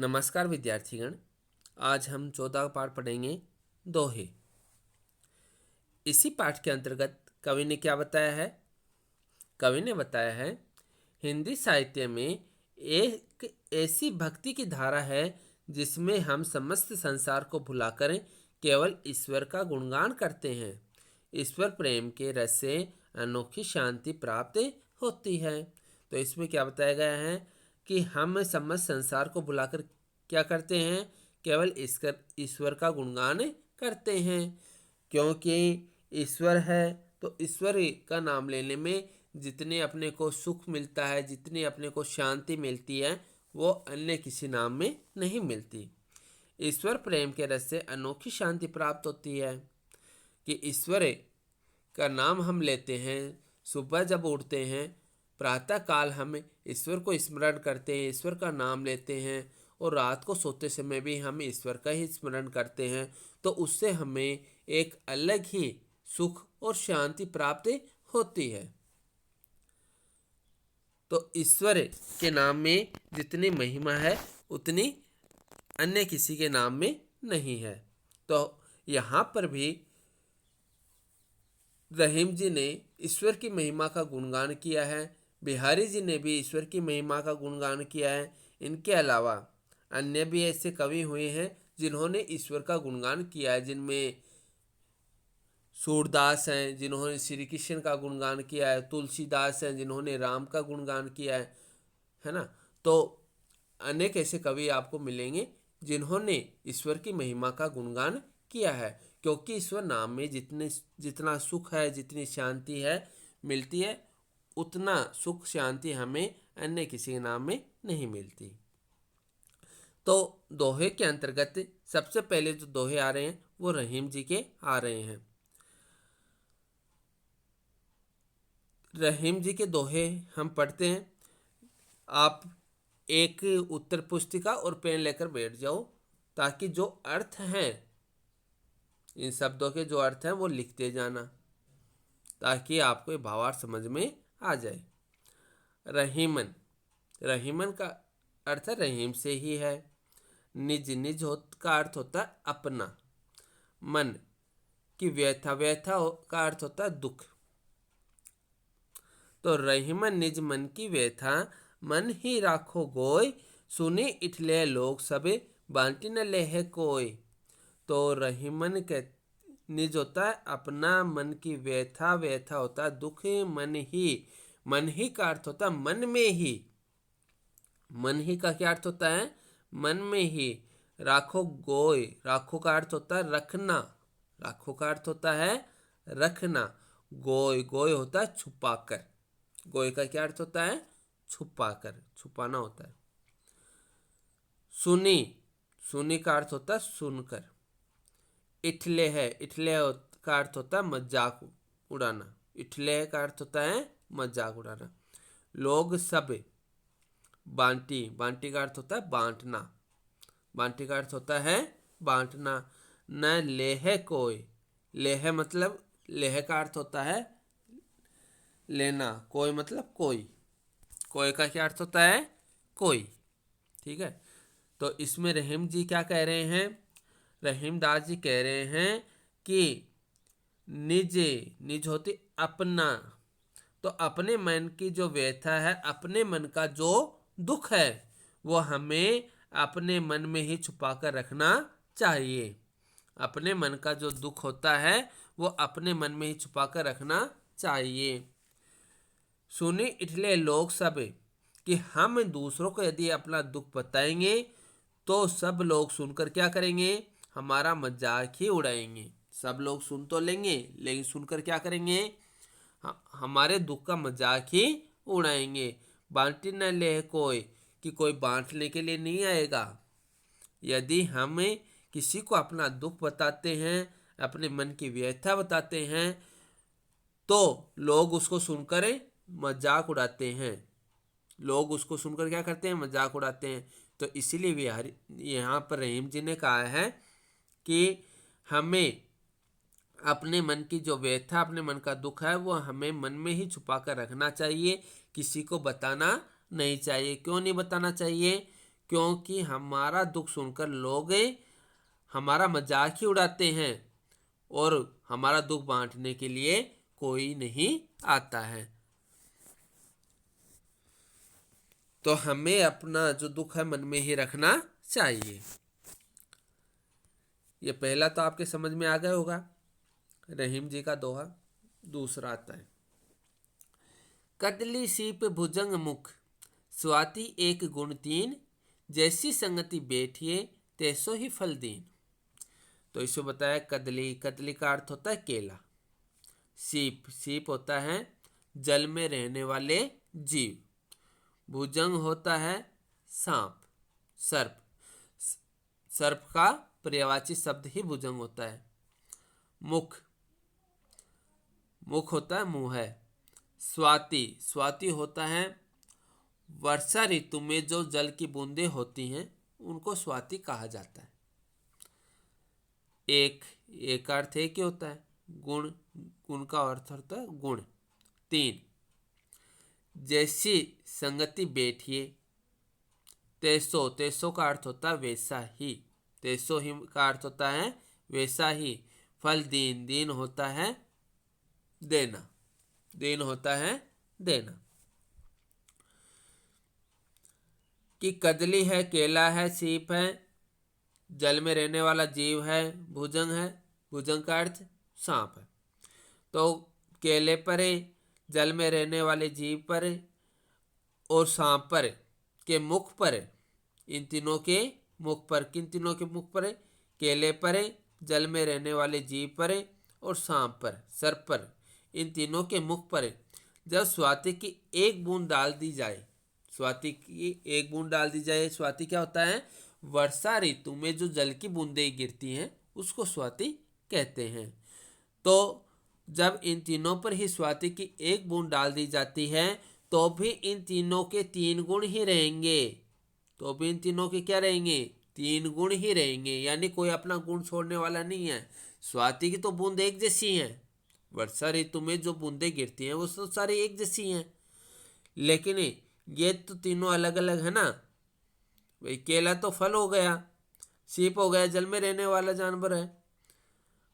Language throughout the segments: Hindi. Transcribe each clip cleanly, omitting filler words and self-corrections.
नमस्कार विद्यार्थीगण। आज हम 14 पाठ पढ़ेंगे दोहे। इसी पाठ के अंतर्गत कवि ने क्या बताया है? कवि ने बताया है हिंदी साहित्य में एक ऐसी भक्ति की धारा है जिसमें हम समस्त संसार को भुलाकर केवल ईश्वर का गुणगान करते हैं। ईश्वर प्रेम के रस से अनोखी शांति प्राप्त होती है। तो इसमें क्या बताया गया है कि हम समस्त संसार को भुलाकर क्या करते हैं? केवल ईश्वर का गुणगान करते हैं। क्योंकि ईश्वर है तो ईश्वर का नाम लेने में जितने अपने को सुख मिलता है, जितनी अपने को शांति मिलती है, वो अन्य किसी नाम में नहीं मिलती। ईश्वर प्रेम के रस से अनोखी शांति प्राप्त होती है कि ईश्वर का नाम हम लेते हैं। सुबह जब उठते हैं, प्रातः काल हम ईश्वर को स्मरण करते हैं, ईश्वर का नाम लेते हैं, और रात को सोते समय भी हम ईश्वर का ही स्मरण करते हैं, तो उससे हमें एक अलग ही सुख और शांति प्राप्त होती है। तो ईश्वर के नाम में जितनी महिमा है उतनी अन्य किसी के नाम में नहीं है। तो यहाँ पर भी रहीम जी ने ईश्वर की महिमा का गुणगान किया है, बिहारी जी ने भी ईश्वर की महिमा का गुणगान किया है। इनके अलावा अन्य भी ऐसे कवि हुए हैं जिन्होंने ईश्वर का गुणगान किया है, जिनमें सूरदास हैं जिन्होंने श्री कृष्ण का गुणगान किया है, तुलसीदास हैं जिन्होंने राम का गुणगान किया है ना। तो अनेक ऐसे कवि आपको मिलेंगे जिन्होंने ईश्वर की महिमा का गुणगान किया है, क्योंकि ईश्वर नाम में जितना सुख है, जितनी शांति है मिलती है, उतना सुख शांति हमें अन्य किसी नाम में नहीं मिलती। तो दोहे के अंतर्गत सबसे पहले जो दोहे आ रहे हैं वो रहीम जी के आ रहे हैं। रहीम जी के दोहे हम पढ़ते हैं। आप एक उत्तर पुस्तिका और पेन लेकर बैठ जाओ, ताकि जो अर्थ हैं, इन शब्दों के जो अर्थ हैं वो लिखते जाना, ताकि आपको ये भावार्थ समझ में आ जाए। रहीमन, रहीमन का अर्थ रहीम से ही है। निज, निज का अर्थ होता है अपना। मन की व्यथा, व्यथा का अर्थ होता है दुख। तो रहीमन निज मन की व्यथा, मन ही राखो गोय, सुने इठले लोग सबे, बांटी न लेह कोय। तो रहीमन के निज होता है अपना, मन की व्यथा, व्यथा होता है दुख, मन ही का अर्थ होता है मन में ही। मन ही का क्या अर्थ होता है? मन में ही। राखो गोय, राखो का अर्थ होता है रखना, राखो का अर्थ होता है रखना। गोय, गोय होता है छुपाकर। गोय का क्या अर्थ होता है? छुपाकर, छुपाना होता है। सुनी, सुनी का अर्थ होता है सुनकर। इठले है, इठले का अर्थ होता है मजाक उड़ाना। इठले का अर्थ होता है मजाक उड़ाना। लोग सब, बांटी, बांटी का अर्थ होता है बांटना, बांटी का अर्थ होता है बांटना। न लेह कोई, लेह मतलब, लेह का अर्थ होता है लेना, कोई मतलब कोई, कोई का क्या अर्थ होता है? कोई। ठीक है। तो इसमें रहीम जी क्या कह रहे हैं? रहीम दास जी कह रहे हैं कि निज, निज होती अपना, तो अपने मन की जो व्यथा है, अपने मन का जो दुख है, वो हमें अपने मन में ही छुपा कर रखना चाहिए। अपने मन का जो दुख होता है वो अपने मन में ही छुपा कर रखना चाहिए। सुनी इठले लोग सब, कि हम दूसरों को यदि अपना दुख बताएंगे तो सब लोग सुनकर क्या करेंगे? हमारा मजाक ही उड़ाएंगे। सब लोग सुन तो लेंगे, लेकिन सुनकर क्या करेंगे? हमारे दुख का मजाक ही उड़ाएंगे। बांटी न ले कोई, कि कोई बांटने के लिए नहीं आएगा। यदि हम किसी को अपना दुख बताते हैं, अपने मन की व्यथा बताते हैं, तो लोग उसको सुनकर मजाक उड़ाते हैं। लोग उसको सुनकर क्या करते हैं? मजाक उड़ाते हैं। तो इसीलिए बिहारी यहाँ पर रहीम जी ने कहा है कि हमें अपने मन की जो व्यथा, अपने मन का दुख है, वो हमें मन में ही छुपा कर रखना चाहिए, किसी को बताना नहीं चाहिए। क्यों नहीं बताना चाहिए? क्योंकि हमारा दुख सुनकर लोग हमारा मजाक ही उड़ाते हैं और हमारा दुख बांटने के लिए कोई नहीं आता है। तो हमें अपना जो दुख है मन में ही रखना चाहिए। ये पहला तो आपके समझ में आ गया होगा, रहीम जी का दोहा। दूसरा आता है, कदली सीप भुजंग मुख, स्वाति एक गुण तीन, जैसी संगति बैठिए तैसो ही फल दीन। तो इसको बताया, कदली, कदली का अर्थ होता है केला। सीप, सीप होता है जल में रहने वाले जीव। भुजंग होता है सांप, सर्प। सर्प का पर्यायवाची शब्द ही भुजंग होता है। मुख, मुख होता है मुंह है। स्वाति, स्वाति होता है वर्षा ऋतु में जो जल की बूंदें होती हैं उनको स्वाति कहा जाता है। एक अर्थ एक ही होता है, गुण, गुण का अर्थ होता है गुण। तीन, जैसी संगति बैठिए, तैसो, तैसो का अर्थ होता है वैसा ही, तैसो ही का अर्थ होता है वैसा ही। फल दीन, दीन होता है देना, दीन होता है देना। कि कदली है, केला है, सीप है, जल में रहने वाला जीव है, भुजंग है, भुजंग का अर्थ सांप है। तो केले पर, जल में रहने वाले जीव पर और सांप पर के मुख पर, इन तीनों के मुख पर, किन तीनों के मुख पर? केले पर, जल में रहने वाले जीव पर और सांप पर, सर्प पर, इन तीनों के मुख पर जब स्वाति की एक बूंद डाल दी जाए, स्वाति की एक बूंद डाल दी जाए। स्वाति क्या होता है? वर्षा ऋतु में जो जल की बूंदें गिरती हैं उसको स्वाति कहते हैं। तो जब इन तीनों पर ही स्वाति की एक बूंद डाल दी जाती है तो भी इन तीनों के तीन गुण ही रहेंगे, तो भी इन तीनों के क्या रहेंगे? तीन गुण ही रहेंगे, यानी कोई अपना गुण छोड़ने वाला नहीं है। स्वाति की तो बूंद एक जैसी हैं, वर्षा ऋतु में जो बूंदें गिरती हैं वो तो सारी एक जैसी हैं, लेकिन ये तो तीनों अलग अलग है ना। भाई केला तो फल हो गया, सीप हो गया जल में रहने वाला जानवर है,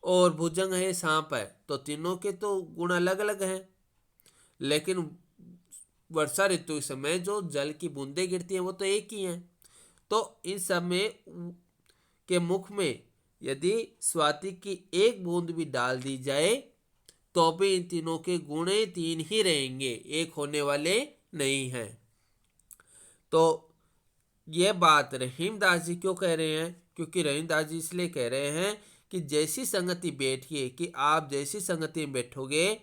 और भुजंग है सांप है, तो तीनों के तो गुण अलग अलग हैं। लेकिन वर्षा ऋतु के समय जो जल की बूंदें गिरती हैं वो तो एक ही हैं। तो इन सब में के मुख में यदि स्वाति की एक बूंद भी डाल दी जाए तो भी इन तीनों के गुण तीन ही रहेंगे, एक होने वाले नहीं हैं। तो ये बात रहीमदास जी क्यों कह रहे हैं? क्योंकि रहीमदास जी इसलिए कह रहे हैं कि जैसी संगति बैठिए, कि आप जैसी संगति में बैठोगे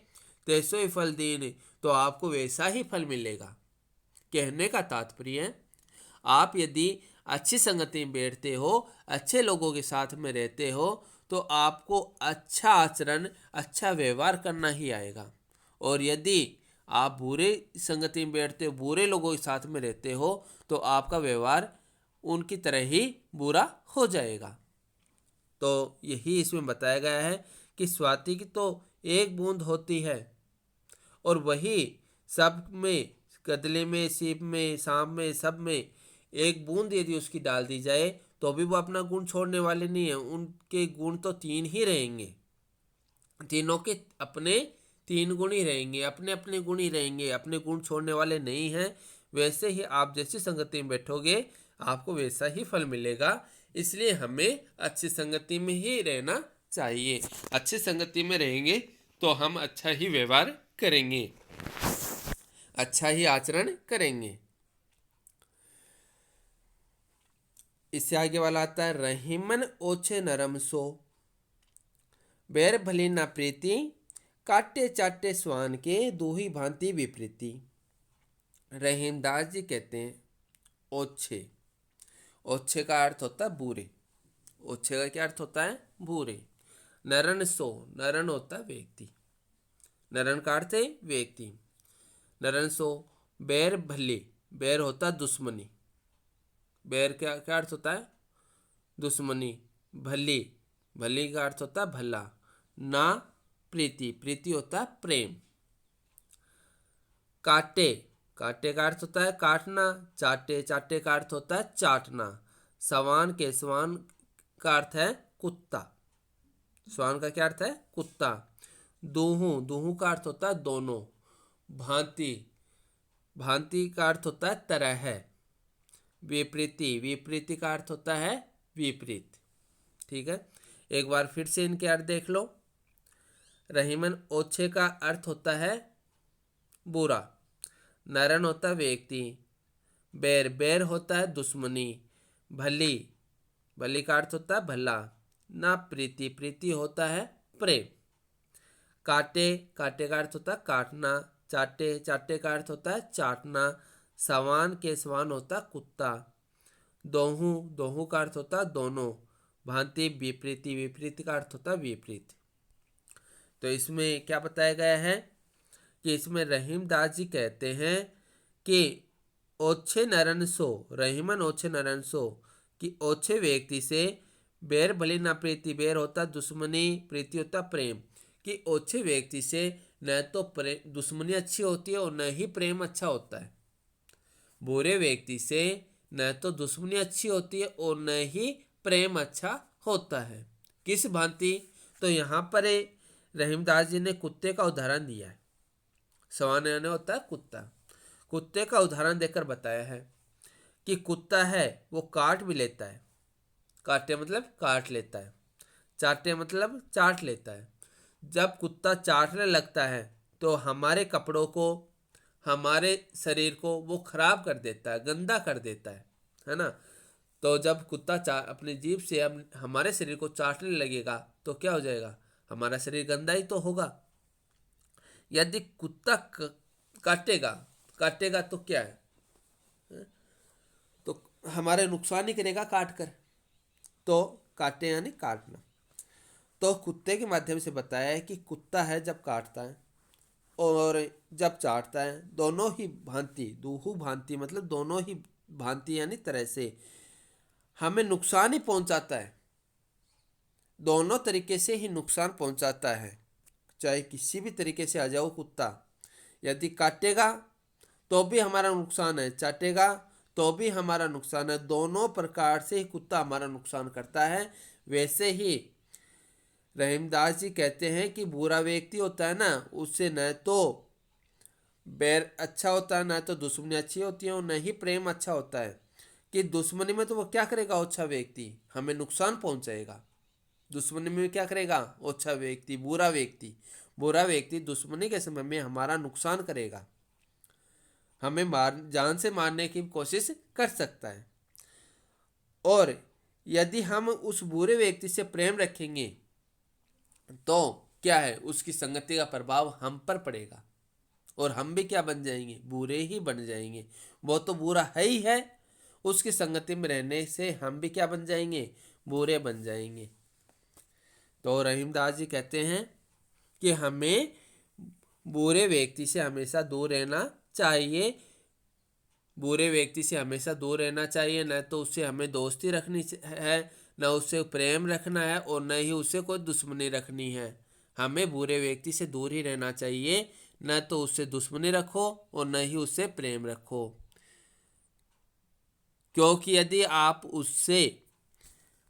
तैसो ही फल दीन, तो आपको वैसा ही फल मिलेगा। कहने का तात्पर्य है, आप यदि अच्छी संगति में बैठते हो, अच्छे लोगों के साथ में रहते हो, तो आपको अच्छा आचरण, अच्छा व्यवहार करना ही आएगा। और यदि आप बुरे संगति में बैठते हो, बुरे लोगों के साथ में रहते हो, तो आपका व्यवहार उनकी तरह ही बुरा हो जाएगा। तो यही इसमें बताया गया है कि स्वाति की तो एक बूंद होती है और वही सब में, कदले में, सीप में, सांप में, सब में एक बूंद यदि उसकी डाल दी जाए तो भी वो अपना गुण छोड़ने वाले नहीं है। उनके गुण तो तीन ही रहेंगे, तीनों के अपने तीन गुण ही रहेंगे, अपने अपने गुण ही रहेंगे, अपने गुण छोड़ने वाले नहीं हैं। वैसे ही आप जैसी संगति में बैठोगे आपको वैसा ही फल मिलेगा। इसलिए हमें अच्छी संगति में ही रहना चाहिए। अच्छी संगति में रहेंगे तो हम अच्छा ही व्यवहार करेंगे, अच्छा ही आचरण करेंगे। इससे आगे वाला आता है, रहीमन ओछे नरम सो, बैर भली ना प्रीति, काटे चाटे स्वान के दूही भांति विपरीति। रहीमदास जी कहते हैं ओछे, ओछे का अर्थ होता है बुरे, ओछे का क्या अर्थ होता है? बुरे। नरन सो, नरन होता है व्यक्ति, नरन का अर्थ है व्यक्ति। नरन सो, बैर भले, बैर होता है दुश्मनी, बैर क्या क्या अर्थ होता है? दुश्मनी। भली, भली का अर्थ होता है भला। ना प्रीति, प्रीति होता है प्रेम। काटे, काटे का अर्थ होता है काटना, चाटे, चाटे का अर्थ होता है चाटना। सवान, केसवान का अर्थ है कुत्ता। स्वान का क्या अर्थ है? कुत्ता। दूहू, दूहू का अर्थ होता है दोनों। भांति, भांति का अर्थ होता है तरह है। विपरीति, विपरीति का अर्थ होता है विपरीत। ठीक है, एक बार फिर से इनके अर्थ देख लो। रहीमन, ओछे का अर्थ होता है बुरा। नरन होता है व्यक्ति। बैर, बैर होता है दुश्मनी। भली, भली का अर्थ होता है भला। ना प्रीति, प्रीति होता है प्रेम। काटे, काटे का अर्थ होता है काटना। चाटे, चाटे का अर्थ होता है चाटना। सवान, के सवान होता है कुत्ता। दोहू, दोहू का अर्थ होता है दोनों। भांति, विपरीति, विपरीत का अर्थ होता है विपरीत। तो इसमें क्या बताया गया है कि इसमें रहीमदास जी कहते हैं कि ओछे नरन सो, रहीमन ओछे नरन सो, कि ओछे व्यक्ति से बैर भली ना प्रीति, बैर होता दुश्मनी, प्रीति होता प्रेम। कि ओछे व्यक्ति से न तो दुश्मनी अच्छी होती है और न ही प्रेम अच्छा होता है। बुरे व्यक्ति से न तो दुश्मनी अच्छी होती है और न ही प्रेम अच्छा होता है। किस भांति? तो यहाँ पर रहीमदास जी ने कुत्ते का उदाहरण दिया है। सवान यानी होता है कुत्ता। कुत्ते का उदाहरण देकर बताया है कि कुत्ता है वो काट भी लेता है। काटे मतलब काट लेता है। चाटे मतलब चाट लेता है। जब कुत्ता चाटने लगता है तो हमारे कपड़ों को, हमारे शरीर को वो खराब कर देता है, गंदा कर देता है ना। तो जब कुत्ता अपनी जीभ से हमारे शरीर को चाटने लगेगा तो क्या हो जाएगा? हमारा शरीर गंदा ही तो होगा। यदि कुत्ता काटेगा, काटेगा तो क्या है? तो हमारे नुकसान ही करेगा काट कर। तो काटे यानी काटना। तो कुत्ते के माध्यम से बताया है कि कुत्ता है जब काटता है और जब चाटता है, दोनों ही भांति, दूहू भांति मतलब दोनों ही भांति यानी तरह से हमें नुकसान ही पहुंचाता है। दोनों तरीके से ही नुकसान पहुंचाता है। चाहे किसी भी तरीके से आ जाओ कुत्ता, यदि काटेगा तो भी हमारा नुकसान है, चाटेगा तो भी हमारा नुकसान है। दोनों प्रकार से ही कुत्ता हमारा नुकसान करता है। वैसे ही रहीमदास जी कहते हैं कि बुरा व्यक्ति होता है ना, उससे न तो बैर अच्छा होता है, न तो दुश्मनी अच्छी होती है और न ही प्रेम अच्छा होता है। कि दुश्मनी में तो वो क्या करेगा? अच्छा व्यक्ति हमें नुकसान पहुंचाएगा। दुश्मनी में क्या करेगा? अच्छा व्यक्ति, बुरा व्यक्ति, बुरा व्यक्ति दुश्मनी के समय में हमारा नुकसान करेगा, हमें जान से मारने की कोशिश कर सकता है। और यदि हम उस बुरे व्यक्ति से प्रेम रखेंगे तो क्या है? उसकी संगति का प्रभाव हम पर पड़ेगा और हम भी क्या बन जाएंगे? बुरे ही बन जाएंगे। वो तो बुरा है ही है, उसकी संगति में रहने से हम भी क्या बन जाएंगे? बुरे बन जाएंगे। तो रहीमदास जी कहते हैं कि हमें बुरे व्यक्ति से हमेशा दूर रहना चाहिए। बुरे व्यक्ति से हमेशा दूर रहना चाहिए। न तो उससे हमें दोस्ती रखनी है, न उससे प्रेम रखना है और न ही उससे कोई दुश्मनी रखनी है। हमें बुरे व्यक्ति से दूर ही रहना चाहिए। न तो उससे दुश्मनी रखो और न ही उससे प्रेम रखो, क्योंकि यदि आप उससे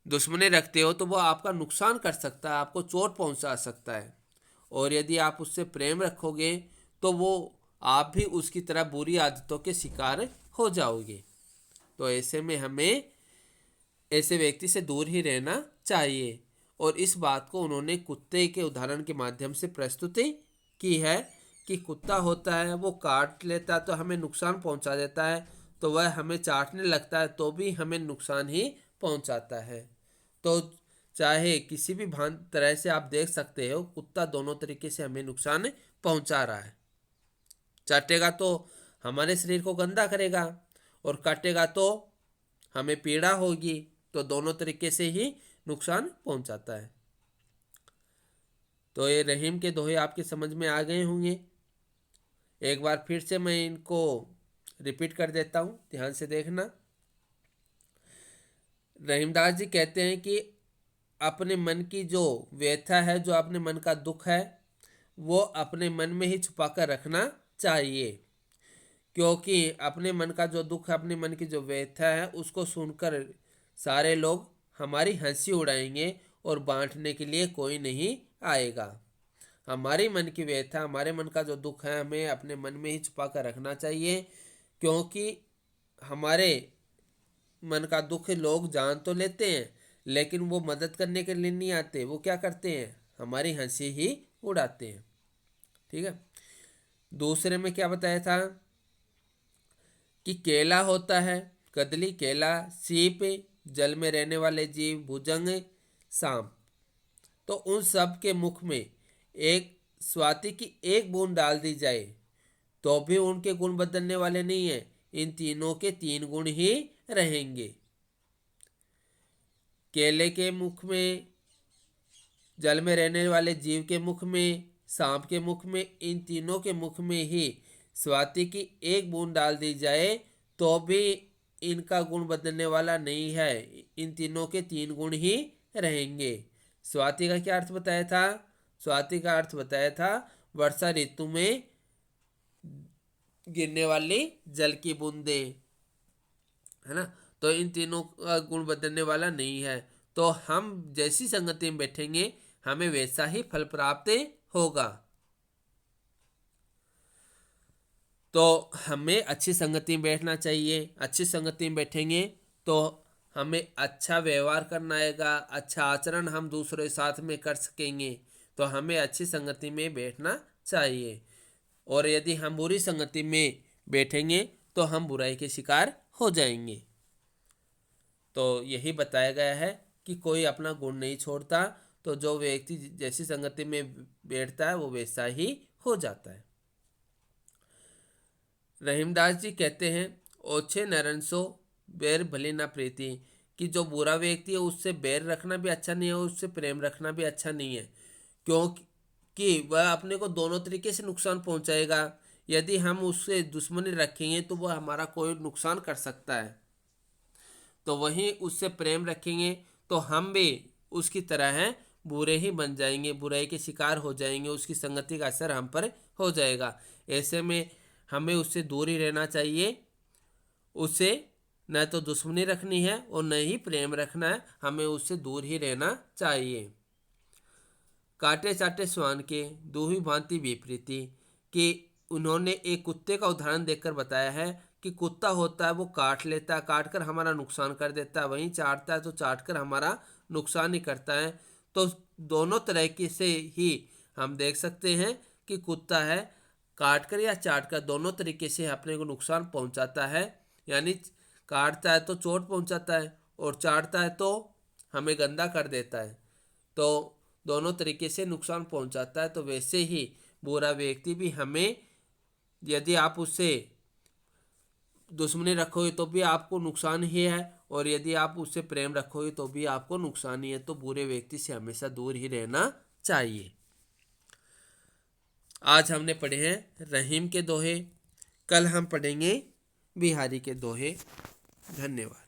दुश्मनी रखते हो तो वो आपका नुकसान कर सकता है, आपको चोट पहुंचा सकता है। और यदि आप उससे प्रेम रखोगे तो वो आप भी उसकी तरह बुरी आदतों के शिकार हो जाओगे। तो ऐसे में हमें ऐसे व्यक्ति से दूर ही रहना चाहिए। और इस बात को उन्होंने कुत्ते के उदाहरण के माध्यम से प्रस्तुति की है कि कुत्ता होता है वो काट लेता है तो हमें नुकसान पहुंचा देता है, तो वह हमें चाटने लगता है तो भी हमें नुकसान ही पहुंचाता है। तो चाहे किसी भी तरह से आप देख सकते हो, कुत्ता दोनों तरीके से हमें नुकसान पहुंचा रहा है। चाटेगा तो हमारे शरीर को गंदा करेगा और काटेगा तो हमें पीड़ा होगी। तो दोनों तरीके से ही नुकसान पहुंचाता है। तो ये रहीम के दोहे आपके समझ में आ गए होंगे। एक बार फिर से मैं इनको रिपीट कर देता हूँ, ध्यान से देखना। रहीमदास जी कहते हैं कि अपने मन की जो व्यथा है, जो अपने मन का दुख है, वो अपने मन में ही छुपा कर रखना चाहिए। क्योंकि अपने मन का जो दुख, अपने मन की जो व्यथा है उसको सुनकर सारे लोग हमारी हंसी उड़ाएंगे और बांटने के लिए कोई नहीं आएगा। हमारी मन की व्यथा, हमारे मन का जो दुख है, हमें अपने मन में ही छुपा कर रखना चाहिए, क्योंकि हमारे मन का दुख लोग जान तो लेते हैं लेकिन वो मदद करने के लिए नहीं आते। वो क्या करते हैं, हमारी हंसी ही उड़ाते हैं। ठीक है। दूसरे में क्या बताया था कि केला होता है, कदली, केला, सीप, जल में रहने वाले जीव, भुजंग, सांप। तो उन सब के मुख में एक स्वाति की एक बूंद डाल दी जाए तो भी उनके गुण बदलने वाले नहीं है। इन तीनों के तीन गुण ही रहेंगे। केले के मुख में, जल में रहने वाले जीव के मुख में, सांप के मुख में, इन तीनों के मुख में ही स्वाति की एक बूंद डाल दी जाए तो भी इनका गुण बदलने वाला नहीं है। इन तीनों के तीन गुण ही रहेंगे। स्वाति का क्या अर्थ बताया था? स्वाति का अर्थ बताया था वर्षा ऋतु में गिरने वाली जल की बूंदे, है ना। तो इन तीनों का गुण बदलने वाला नहीं है। तो हम जैसी संगति में बैठेंगे हमें वैसा ही फल प्राप्त होगा। तो हमें अच्छी संगति में बैठना चाहिए। अच्छी संगति में बैठेंगे तो हमें अच्छा व्यवहार करना आएगा, अच्छा आचरण हम दूसरे साथ में कर सकेंगे। तो हमें अच्छी संगति में बैठना चाहिए। और यदि हम बुरी संगति में बैठेंगे तो हम बुराई के शिकार हो जाएंगे। तो यही बताया गया है कि कोई अपना गुण नहीं छोड़ता। तो जो व्यक्ति जैसी संगति में बैठता है वो वैसा ही हो जाता है। रहीमदास जी कहते हैं, ओछे नरनसो बैर भले ना प्रीति, कि जो बुरा व्यक्ति है उससे बैर रखना भी अच्छा नहीं है और उससे प्रेम रखना भी अच्छा नहीं है, क्योंकि वह अपने को दोनों तरीके से नुकसान पहुंचाएगा। यदि हम उससे दुश्मनी रखेंगे तो वह हमारा कोई नुकसान कर सकता है, तो वहीं उससे प्रेम रखेंगे तो हम भी उसकी तरह हैं बुरे ही बन जाएंगे, बुराई के शिकार हो जाएंगे, उसकी संगति का असर हम पर हो जाएगा। ऐसे में हमें उससे दूर ही रहना चाहिए। उससे न तो दुश्मनी रखनी है और न ही प्रेम रखना है, हमें उससे दूर ही रहना चाहिए। काटे चाटे स्वान के दूही भांति विपरीति, कि उन्होंने एक कुत्ते का उदाहरण देकर बताया है कि कुत्ता होता है वो काट लेता है, काट कर हमारा नुकसान कर देता है, वहीं चाटता है तो चाट कर हमारा नुकसान ही करता है। तो दोनों तरह की से ही हम देख सकते हैं कि कुत्ता है काट कर या चाट कर दोनों तरीके से अपने को नुकसान पहुंचाता है। यानी काटता है तो चोट पहुंचाता है और चाटता है तो हमें गंदा कर देता है। तो दोनों तरीके से नुकसान पहुंचाता है। तो वैसे ही बुरा व्यक्ति भी हमें, यदि आप उससे दुश्मनी रखोगे तो भी आपको नुकसान ही है और यदि आप उससे प्रेम रखोगे तो भी आपको नुकसान ही है। तो बुरे व्यक्ति से हमेशा दूर ही रहना चाहिए। आज हमने पढ़े हैं रहीम के दोहे, कल हम पढ़ेंगे बिहारी के दोहे। धन्यवाद।